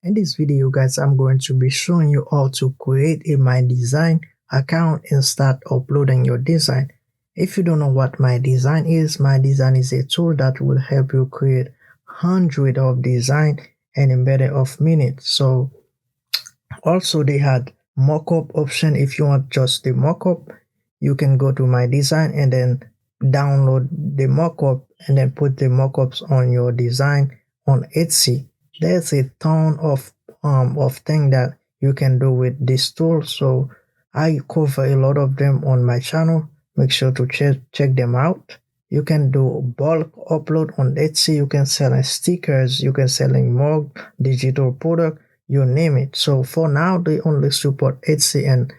In this video, guys, I'm going to be showing you how to create a MyDesign account and start uploading your design. If you don't know what MyDesign is a tool that will help you create hundreds of design in a matter of minutes. So also they had mockup option. If you want just the mockup, you can go to MyDesign and then download the mockup and then put the mockups on your design on Etsy. There's a ton of things that you can do with this tool, so I cover a lot of them on my channel. Make sure to check them out. You can do bulk upload on Etsy. You can sell stickers, you can selling mug, digital product, you name it. So for now they only support Etsy and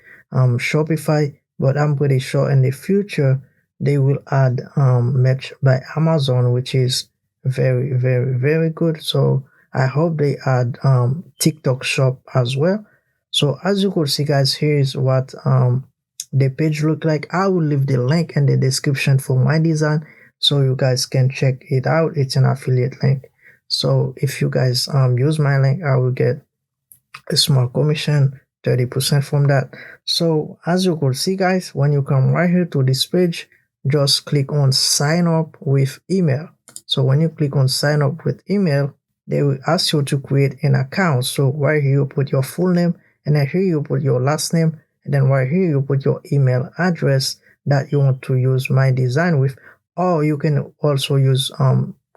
Shopify, but I'm pretty sure in the future they will add merch by Amazon, which is very good. So I hope they add TikTok shop as well. So as you could see, guys, here is what the page look like. I will leave the link in the description for MyDesign so you guys can check it out. It's an affiliate link. So if you guys use my link, I will get a small commission, 30% from that. So as you could see, guys, when you come right here to this page, just click on sign up with email. So when you click on sign up with email, they will ask you to create an account. So right here you put your full name, and then here you put your last name, and then right here you put your email address that you want to use MyDesign with, or you can also use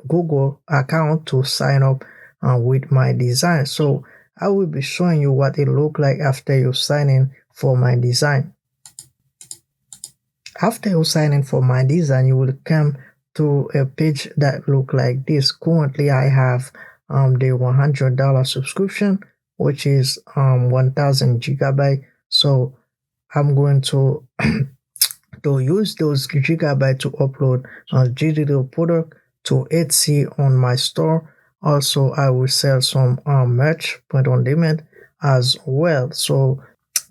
Google account to sign up with MyDesign. So I will be showing you what it look like after you sign in for MyDesign. After you sign in for MyDesign, you will come to a page that look like this. Currently I have the $100 subscription, which is 1000 gigabyte. So I'm going to to use those gigabyte to upload a digital product to Etsy on my store. Also I will sell some merch, print on demand as well. So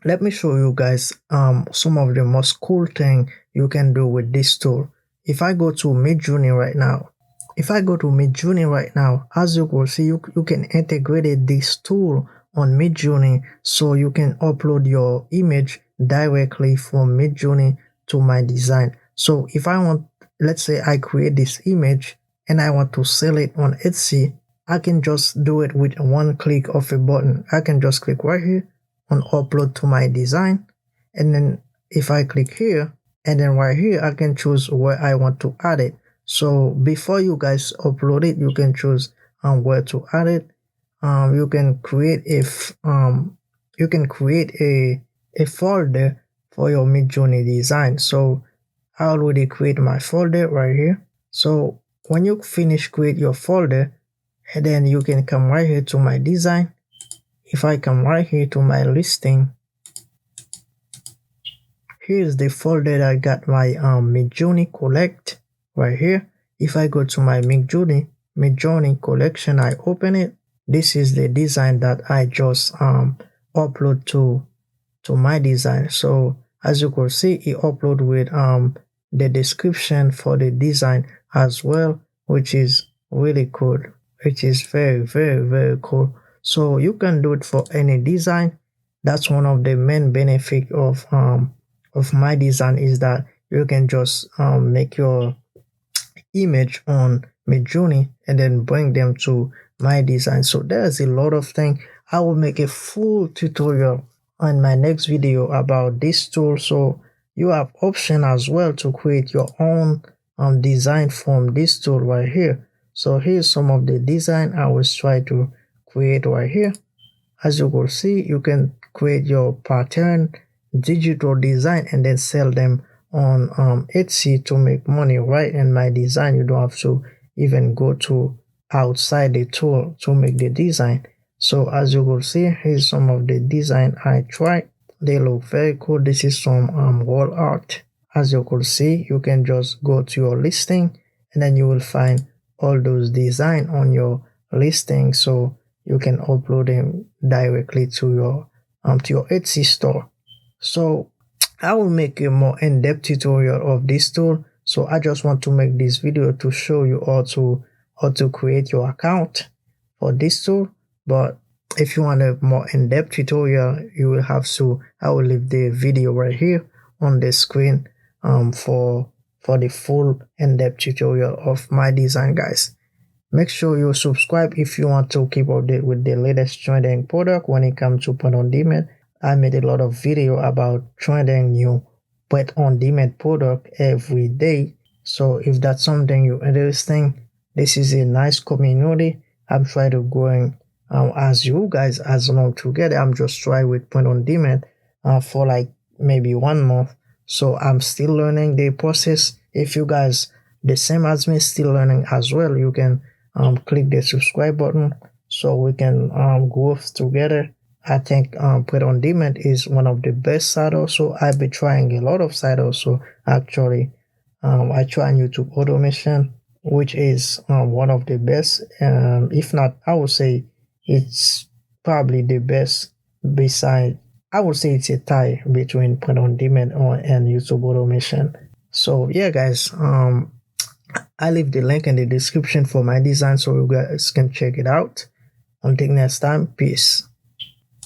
let me show you guys some of the most cool thing you can do with this tool. If I go to Midjourney right now, as you can see, you can integrate this tool on Midjourney, so you can upload your image directly from Midjourney to MyDesign. So if I want, let's say I create this image and I want to sell it on Etsy, I can just do it with one click of a button. I can just click right here on upload to MyDesign, and then if I click here, and then right here I can choose where I want to add it. So before you guys upload it, you can choose where to add it. You can create a folder for your Midjourney design. So I already create my folder right here. So when you finish create your folder, and then you can come right here to MyDesign. If I come right here to my listing, here's the folder that I got my Midjourney collect right here. If I go to my Midjourney collection, I open it. This is the design that I just upload to MyDesign. So as you can see, it upload with the description for the design as well, which is really cool. Which is very cool. So you can do it for any design. That's one of the main benefit of MyDesign, is that you can just make your image on Midjourney and then bring them to MyDesign. So there's a lot of things. I will make a full tutorial on my next video about this tool, so you have option as well to create your own design from this tool right here. So here's some of the design I was trying to create right here. As you will see, you can create your pattern, digital design, and then sell them on Etsy to make money right in MyDesign. You don't have to even go to outside the tool to make the design. So as you will see, here's some of the design I tried. They look very cool. This is some wall art. As you could see, you can just go to your listing and then you will find all those design on your listing, so you can upload them directly to your Etsy store. So I will make a more in-depth tutorial of this tool. So I just want to make this video to show you how to create your account for this tool. But if you want a more in-depth tutorial, you will have to, I will leave the video right here on the screen for the full in-depth tutorial of MyDesign, guys. Make sure you subscribe if you want to keep updated with the latest trending product when it comes to print on demand. I made a lot of video about trending new print on demand product every day. So if that's something you're interested in, this is a nice community. I'm trying to growing as you guys as long together. I'm just trying with print on demand for like maybe 1 month. So I'm still learning the process. If you guys the same as me still learning as well, you can click the subscribe button so we can grow together. I think print on demand is one of the best site also. I've been trying a lot of site also actually. I try YouTube automation, which is one of the best. If not, I would say it's probably the best. Beside, I would say it's a tie between print on demand and YouTube automation. So yeah, guys. I leave the link in the description for MyDesign so you guys can check it out. Until next time, peace.